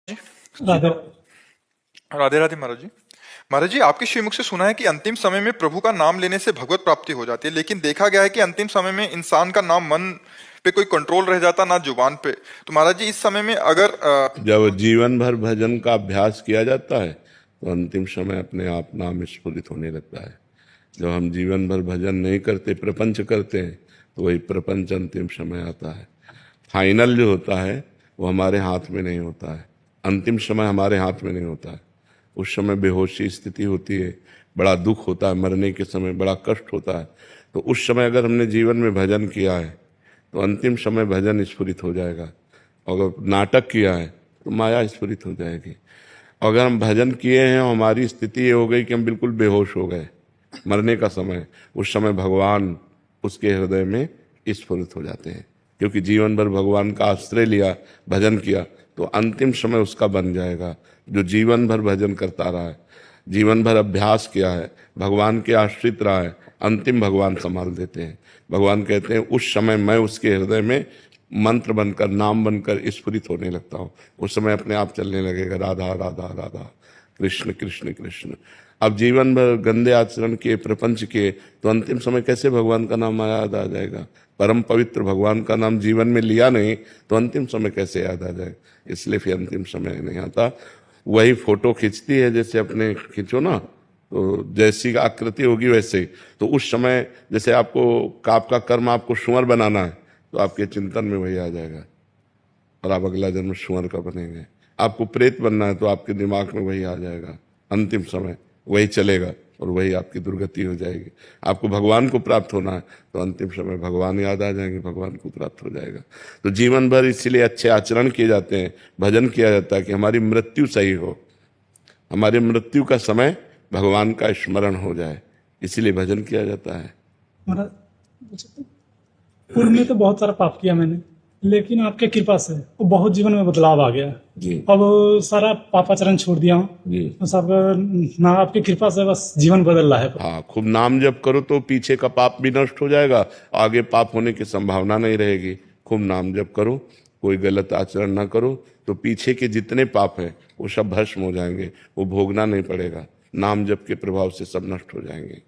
जी। राधे। राधे राधे महाराज जी। महाराज जी, आपके श्रीमुख से सुना है कि अंतिम समय में प्रभु का नाम लेने से भगवत प्राप्ति हो जाती है, लेकिन देखा गया है कि अंतिम समय में इंसान का नाम मन पे कोई कंट्रोल रह जाता ना जुबान पे। तो महाराज जी, इस समय में अगर जब जीवन भर भजन का अभ्यास किया जाता है तो अंतिम समय अपने आप नाम स्फुरित होने लगता है। जब हम जीवन भर भजन नहीं करते, प्रपंच करते हैं, तो वही प्रपंच अंतिम समय आता है। फाइनल जो होता है वो हमारे हाथ में नहीं होता है, अंतिम समय हमारे हाथ में नहीं होता है। उस समय बेहोशी स्थिति होती है, बड़ा दुख होता है, मरने के समय बड़ा कष्ट होता है। तो उस समय अगर हमने जीवन में भजन किया है तो अंतिम समय भजन स्फुरित हो जाएगा। अगर नाटक किया है तो माया स्फुरित हो जाएगी। अगर हम भजन किए हैं और हमारी स्थिति ये हो गई कि हम बिल्कुल बेहोश हो गए, मरने का समय, उस समय भगवान उसके हृदय में स्फुरित हो जाते हैं। क्योंकि जीवन भर भगवान का आश्रय लिया, भजन किया, तो अंतिम समय उसका बन जाएगा। जो जीवन भर भजन करता रहा है, जीवन भर अभ्यास किया है, भगवान के आश्रित रहा है, अंतिम भगवान संभाल देते हैं। भगवान कहते हैं उस समय मैं उसके हृदय में मंत्र बनकर, नाम बनकर स्फुरित होने लगता हूँ। उस समय अपने आप चलने लगेगा राधा राधा राधा, कृष्ण कृष्ण कृष्ण। अब जीवन भर गंदे आचरण के, प्रपंच के, तो अंतिम समय कैसे भगवान का नाम याद आ जाएगा? परम पवित्र भगवान का नाम जीवन में लिया नहीं तो अंतिम समय कैसे याद आ जाए? इसलिए फिर अंतिम समय नहीं आता। वही फोटो खींचती है, जैसे अपने खींचो ना, तो जैसी आकृति होगी वैसे। तो उस समय जैसे आपको आपका कर्म आपको सुअर बनाना है तो आपके चिंतन में वही आ जाएगा और आप अगला जन्म सुअर का बनेंगे। आपको प्रेत बनना है तो आपके दिमाग में वही आ जाएगा, अंतिम समय वही चलेगा और वही आपकी दुर्गति हो जाएगी। आपको भगवान को प्राप्त होना है तो अंतिम समय भगवान याद आ जाएंगे, भगवान को प्राप्त हो जाएगा। तो जीवन भर इसीलिए अच्छे आचरण किए जाते हैं, भजन किया जाता है कि हमारी मृत्यु सही हो, हमारी मृत्यु का समय भगवान का स्मरण हो जाए, इसीलिए भजन किया जाता है। महाराज, पूर्व में तो बहुत सारा पाप किया मैंने, लेकिन आपके कृपा से वो बहुत जीवन में बदलाव आ गया। जी अब सारा पापाचरण छोड़ दिया हूँ। जी। तो सब ना आपकी कृपा से बस जीवन बदल रहा है। हाँ, खूब नाम जप करो तो पीछे का पाप भी नष्ट हो जाएगा, आगे पाप होने की संभावना नहीं रहेगी। खूब नाम जप करो, कोई गलत आचरण ना करो, तो पीछे के जितने पाप हैं वो सब भस्म हो जाएंगे, वो भोगना नहीं पड़ेगा। नाम जप के प्रभाव से सब नष्ट हो जाएंगे।